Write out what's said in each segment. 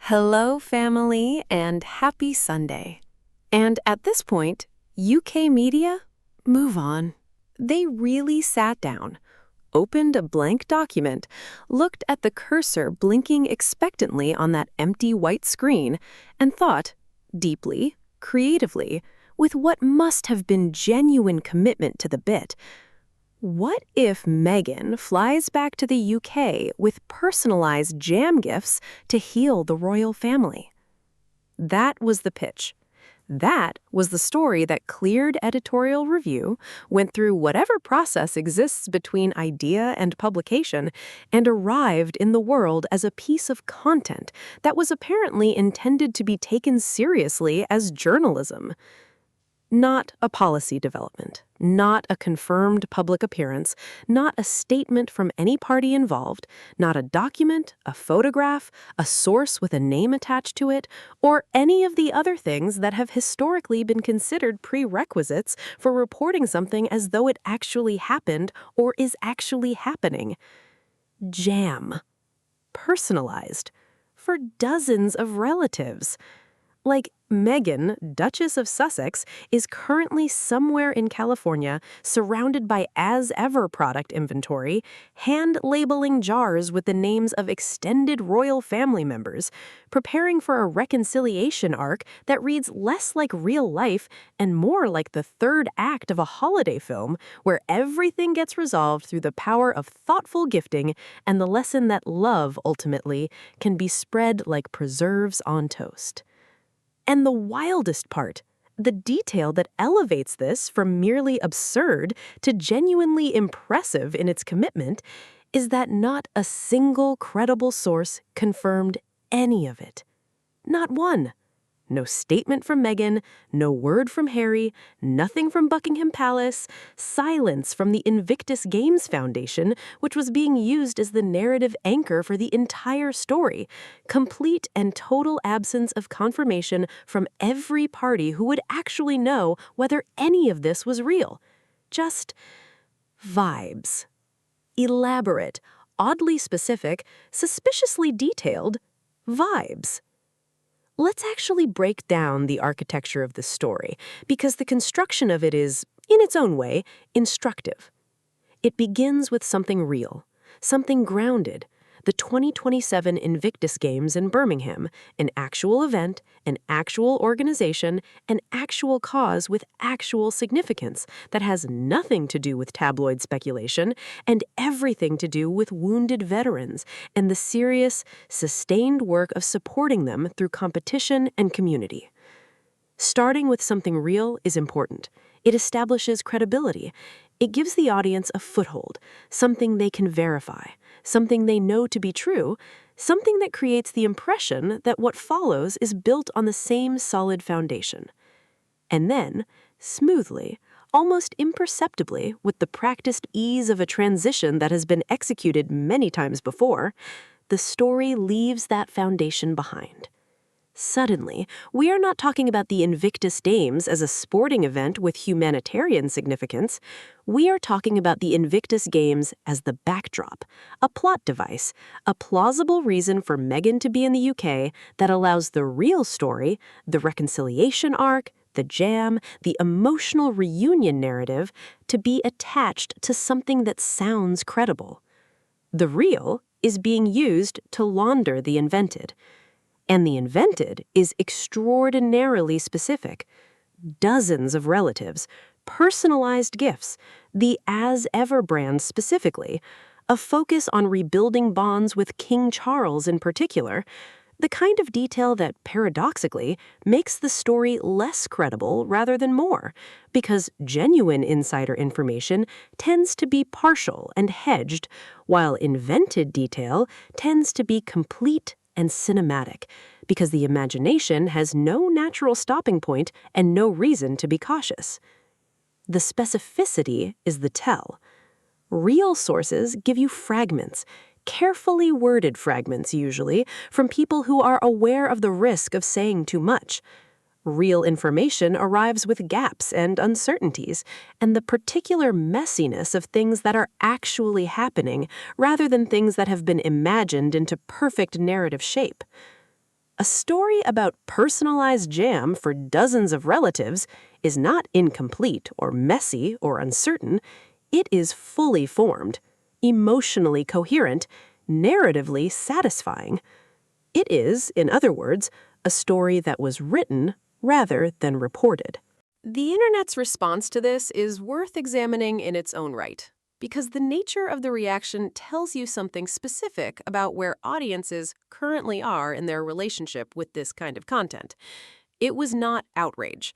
Hello, family, and happy Sunday. And at this point, UK media, move on. They really sat down, opened a blank document, looked at the cursor blinking expectantly on that empty white screen, and thought, deeply, creatively, with what must have been genuine commitment to the bit, what if Meghan flies back to the UK with personalized jam gifts to heal the royal family? That was the pitch. That was the story that cleared editorial review, went through whatever process exists between idea and publication, and arrived in the world as a piece of content that was apparently intended to be taken seriously as journalism. Not a policy development, not a confirmed public appearance, not a statement from any party involved, not a document, a photograph, a source with a name attached to it, or any of the other things that have historically been considered prerequisites for reporting something as though it actually happened or is actually happening. Jam. Personalized. For dozens of relatives. Like Meghan, Duchess of Sussex, is currently somewhere in California, surrounded by as-ever product inventory, hand-labeling jars with the names of extended royal family members, preparing for a reconciliation arc that reads less like real life and more like the third act of a holiday film where everything gets resolved through the power of thoughtful gifting and the lesson that love, ultimately, can be spread like preserves on toast. And the wildest part, the detail that elevates this from merely absurd to genuinely impressive in its commitment, is that not a single credible source confirmed any of it. Not one. No statement from Meghan, no word from Harry, nothing from Buckingham Palace, silence from the Invictus Games Foundation, which was being used as the narrative anchor for the entire story, complete and total absence of confirmation from every party who would actually know whether any of this was real. Just vibes. Elaborate, oddly specific, suspiciously detailed vibes. Let's actually break down the architecture of the story, because the construction of it is, in its own way, instructive. It begins with something real, something grounded, the 2027 Invictus Games in Birmingham, an actual event, an actual organization, an actual cause with actual significance that has nothing to do with tabloid speculation and everything to do with wounded veterans and the serious, sustained work of supporting them through competition and community. Starting with something real is important. It establishes credibility. It gives the audience a foothold, something they can verify, something they know to be true, something that creates the impression that what follows is built on the same solid foundation. And then, smoothly, almost imperceptibly, with the practiced ease of a transition that has been executed many times before, the story leaves that foundation behind. Suddenly, we are not talking about the Invictus Games as a sporting event with humanitarian significance. We are talking about the Invictus Games as the backdrop, a plot device, a plausible reason for Meghan to be in the UK that allows the real story, the reconciliation arc, the jam, the emotional reunion narrative, to be attached to something that sounds credible. The real is being used to launder the invented. And the invented is extraordinarily specific. Dozens of relatives, personalized gifts, the as-ever brand specifically, a focus on rebuilding bonds with King Charles in particular, the kind of detail that, paradoxically, makes the story less credible rather than more, because genuine insider information tends to be partial and hedged, while invented detail tends to be complete and cinematic, because the imagination has no natural stopping point and no reason to be cautious. The specificity is the tell. Real sources give you fragments, carefully worded fragments usually, from people who are aware of the risk of saying too much. Real information arrives with gaps and uncertainties, and the particular messiness of things that are actually happening rather than things that have been imagined into perfect narrative shape. A story about personalized jam for dozens of relatives is not incomplete or messy or uncertain. It is fully formed, emotionally coherent, narratively satisfying. It is, in other words, a story that was written rather than reported. The internet's response to this is worth examining in its own right, because the nature of the reaction tells you something specific about where audiences currently are in their relationship with this kind of content. It was not outrage.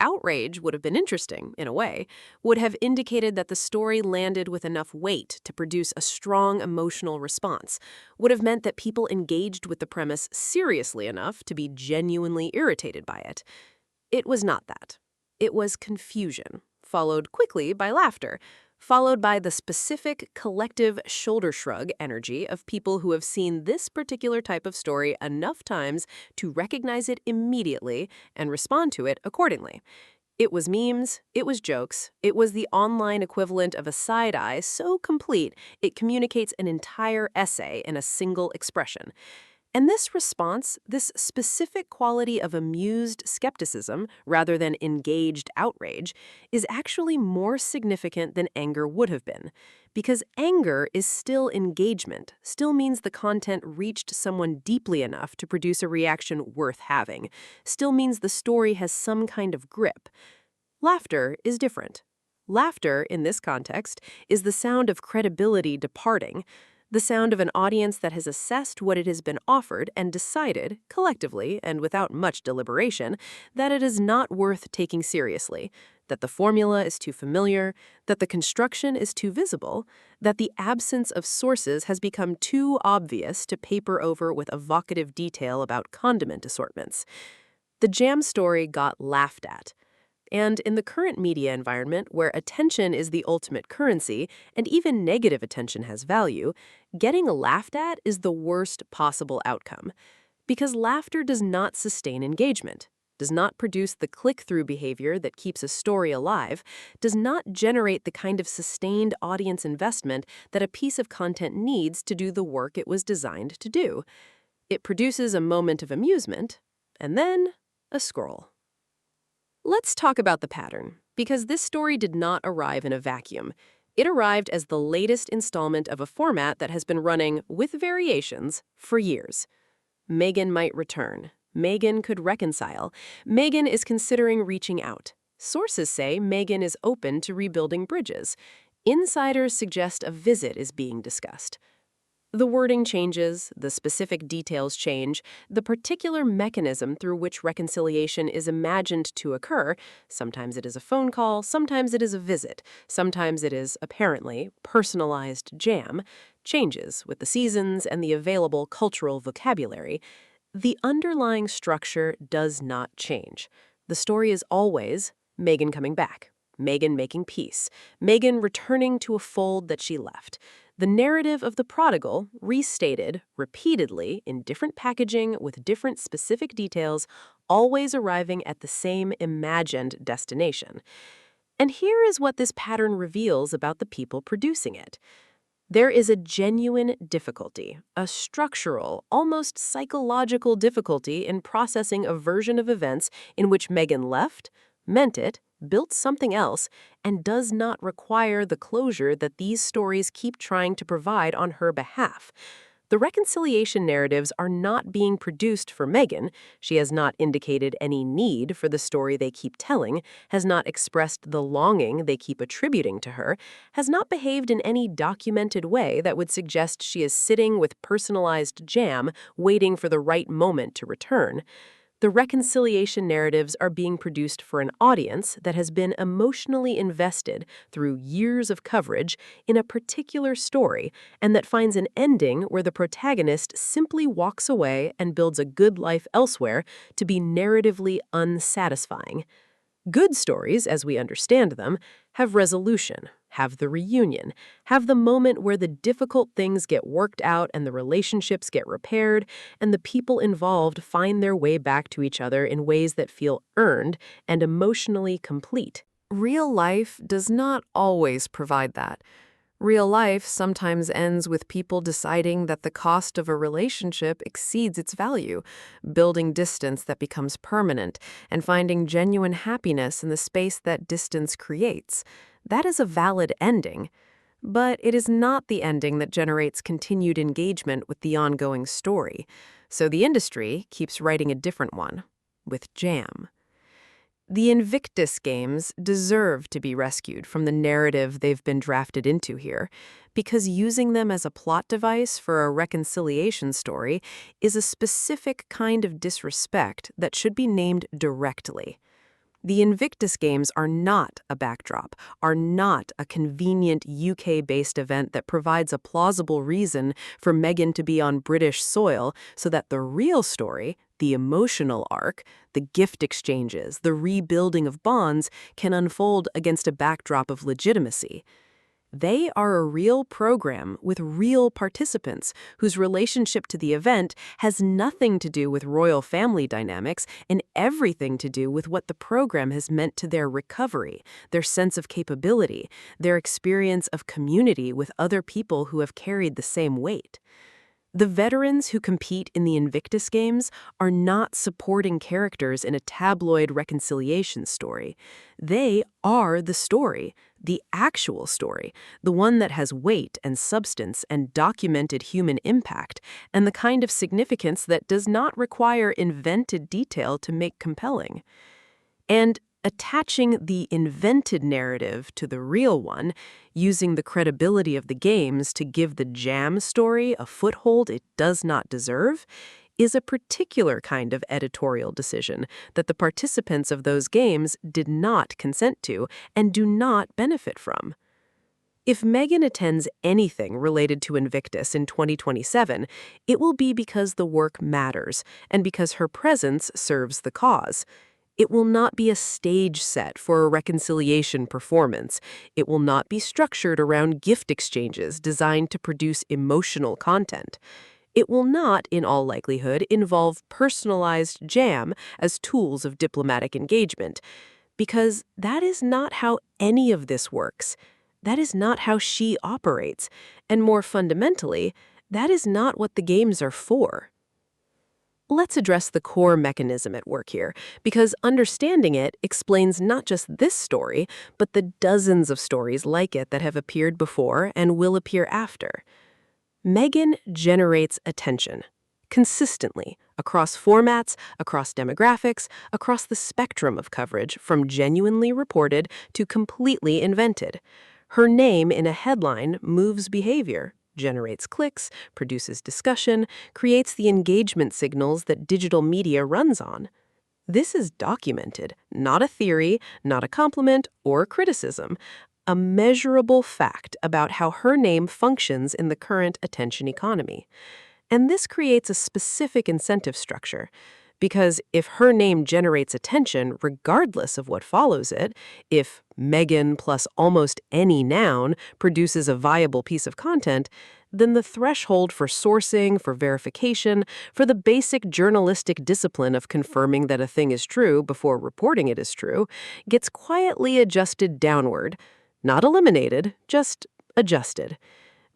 Outrage would have been interesting, in a way, would have indicated that the story landed with enough weight to produce a strong emotional response, would have meant that people engaged with the premise seriously enough to be genuinely irritated by it. It was not that. It was confusion, followed quickly by laughter, followed by the specific collective shoulder shrug energy of people who have seen this particular type of story enough times to recognize it immediately and respond to it accordingly. It was memes, it was jokes, it was the online equivalent of a side-eye so complete it communicates an entire essay in a single expression. And this response, this specific quality of amused skepticism rather than engaged outrage, is actually more significant than anger would have been. Because anger is still engagement, still means the content reached someone deeply enough to produce a reaction worth having, still means the story has some kind of grip. Laughter is different. Laughter, in this context, is the sound of credibility departing, the sound of an audience that has assessed what it has been offered and decided, collectively and without much deliberation, that it is not worth taking seriously, that the formula is too familiar, that the construction is too visible, that the absence of sources has become too obvious to paper over with evocative detail about condiment assortments. The jam story got laughed at. And in the current media environment, where attention is the ultimate currency, and even negative attention has value, getting laughed at is the worst possible outcome. Because laughter does not sustain engagement, does not produce the click-through behavior that keeps a story alive, does not generate the kind of sustained audience investment that a piece of content needs to do the work it was designed to do. It produces a moment of amusement, and then a scroll. Let's talk about the pattern, because this story did not arrive in a vacuum. It arrived as the latest installment of a format that has been running, with variations, for years. Meghan might return. Meghan could reconcile. Meghan is considering reaching out. Sources say Meghan is open to rebuilding bridges. Insiders suggest a visit is being discussed. The wording changes, the specific details change, the particular mechanism through which reconciliation is imagined to occur, sometimes it is a phone call, sometimes it is a visit, sometimes it is, apparently, personalized jam, changes with the seasons and the available cultural vocabulary. The underlying structure does not change. The story is always Meghan coming back, Meghan making peace, Meghan returning to a fold that she left. The narrative of the prodigal, restated repeatedly in different packaging with different specific details, always arriving at the same imagined destination. And here is what this pattern reveals about the people producing it. There is a genuine difficulty, a structural, almost psychological difficulty in processing a version of events in which Meghan left, meant it, built something else, and does not require the closure that these stories keep trying to provide on her behalf. The reconciliation narratives are not being produced for Meghan. She has not indicated any need for the story they keep telling, has not expressed the longing they keep attributing to her, has not behaved in any documented way that would suggest she is sitting with personalized jam, waiting for the right moment to return. The reconciliation narratives are being produced for an audience that has been emotionally invested through years of coverage in a particular story and that finds an ending where the protagonist simply walks away and builds a good life elsewhere to be narratively unsatisfying. Good stories, as we understand them, have resolution, have the reunion, have the moment where the difficult things get worked out and the relationships get repaired, and the people involved find their way back to each other in ways that feel earned and emotionally complete. Real life does not always provide that. Real life sometimes ends with people deciding that the cost of a relationship exceeds its value, building distance that becomes permanent, and finding genuine happiness in the space that distance creates. That is a valid ending. But it is not the ending that generates continued engagement with the ongoing story. So the industry keeps writing a different one, with jam. The Invictus Games deserve to be rescued from the narrative they've been drafted into here, because using them as a plot device for a reconciliation story is a specific kind of disrespect that should be named directly. The Invictus Games are not a backdrop, are not a convenient UK-based event that provides a plausible reason for Meghan to be on British soil so that the real story, the emotional arc, the gift exchanges, the rebuilding of bonds, can unfold against a backdrop of legitimacy. They are a real program with real participants whose relationship to the event has nothing to do with royal family dynamics and everything to do with what the program has meant to their recovery, their sense of capability, their experience of community with other people who have carried the same weight. The veterans who compete in the Invictus Games are not supporting characters in a tabloid reconciliation story. They are the story, the actual story, the one that has weight and substance and documented human impact, and the kind of significance that does not require invented detail to make compelling. And attaching the invented narrative to the real one, using the credibility of the games to give the jam story a foothold it does not deserve, is a particular kind of editorial decision that the participants of those games did not consent to and do not benefit from. If Meghan attends anything related to Invictus in 2027, it will be because the work matters and because her presence serves the cause. It will not be a stage set for a reconciliation performance. It will not be structured around gift exchanges designed to produce emotional content. It will not, in all likelihood, involve personalized jam as tools of diplomatic engagement, because that is not how any of this works. That is not how she operates, and more fundamentally, that is not what the games are for. Let's address the core mechanism at work here, because understanding it explains not just this story, but the dozens of stories like it that have appeared before and will appear after. Meghan generates attention, consistently, across formats, across demographics, across the spectrum of coverage, from genuinely reported to completely invented. Her name in a headline moves behavior, generates clicks, produces discussion, creates the engagement signals that digital media runs on. This is documented, not a theory, not a compliment or criticism, a measurable fact about how her name functions in the current attention economy. And this creates a specific incentive structure. Because if her name generates attention regardless of what follows it, if Meghan plus almost any noun produces a viable piece of content, then the threshold for sourcing, for verification, for the basic journalistic discipline of confirming that a thing is true before reporting it as true, gets quietly adjusted downward. Not eliminated, just adjusted.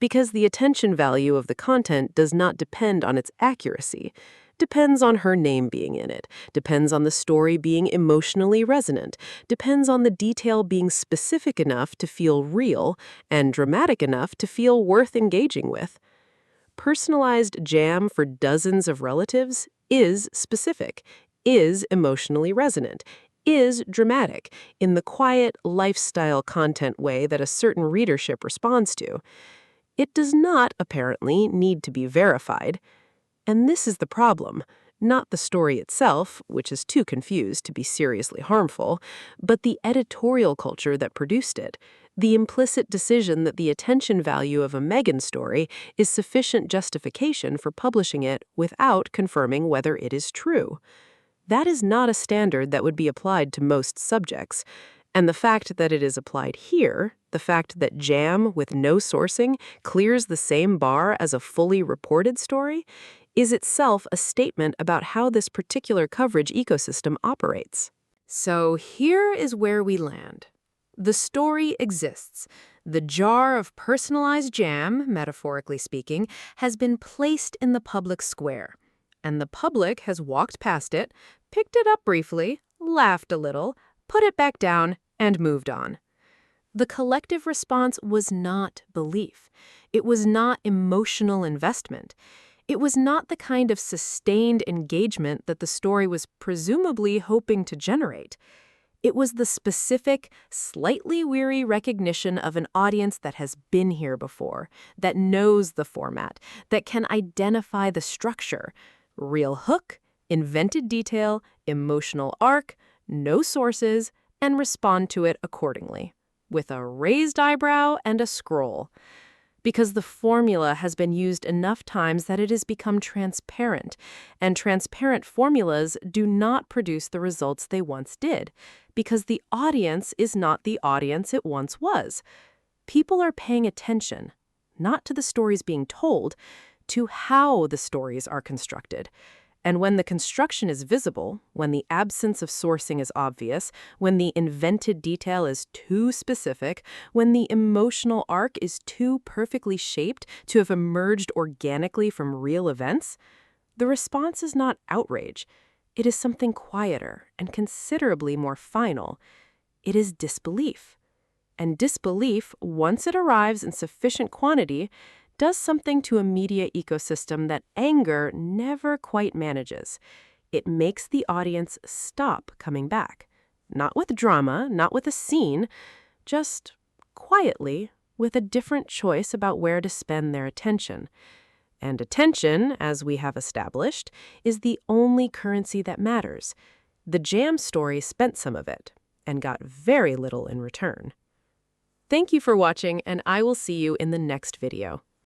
Because the attention value of the content does not depend on its accuracy. Depends on her name being in it, depends on the story being emotionally resonant, depends on the detail being specific enough to feel real and dramatic enough to feel worth engaging with. Personalized jam for dozens of relatives is specific, is emotionally resonant, is dramatic in the quiet lifestyle content way that a certain readership responds to. It does not, apparently, need to be verified. And this is the problem, not the story itself, which is too confused to be seriously harmful, but the editorial culture that produced it, the implicit decision that the attention value of a Meghan story is sufficient justification for publishing it without confirming whether it is true. That is not a standard that would be applied to most subjects. And the fact that it is applied here, the fact that jam with no sourcing clears the same bar as a fully reported story, is itself a statement about how this particular coverage ecosystem operates. So here is where we land. The story exists. The jar of personalized jam, metaphorically speaking, has been placed in the public square, and the public has walked past it, picked it up briefly, laughed a little, put it back down, and moved on. The collective response was not belief. It was not emotional investment. It was not the kind of sustained engagement that the story was presumably hoping to generate. It was the specific, slightly weary recognition of an audience that has been here before, that knows the format, that can identify the structure. Real hook, invented detail, emotional arc, no sources, and respond to it accordingly, with a raised eyebrow and a scroll. Because the formula has been used enough times that it has become transparent, and transparent formulas do not produce the results they once did, because the audience is not the audience it once was. People are paying attention, not to the stories being told, to how the stories are constructed. And when the construction is visible, when the absence of sourcing is obvious, when the invented detail is too specific, when the emotional arc is too perfectly shaped to have emerged organically from real events, the response is not outrage. It is something quieter and considerably more final. It is disbelief. And disbelief, once it arrives in sufficient quantity, does something to a media ecosystem that anger never quite manages. It makes the audience stop coming back. Not with drama, not with a scene, just quietly with a different choice about where to spend their attention. And attention, as we have established, is the only currency that matters. The jam story spent some of it and got very little in return. Thank you for watching, and I will see you in the next video.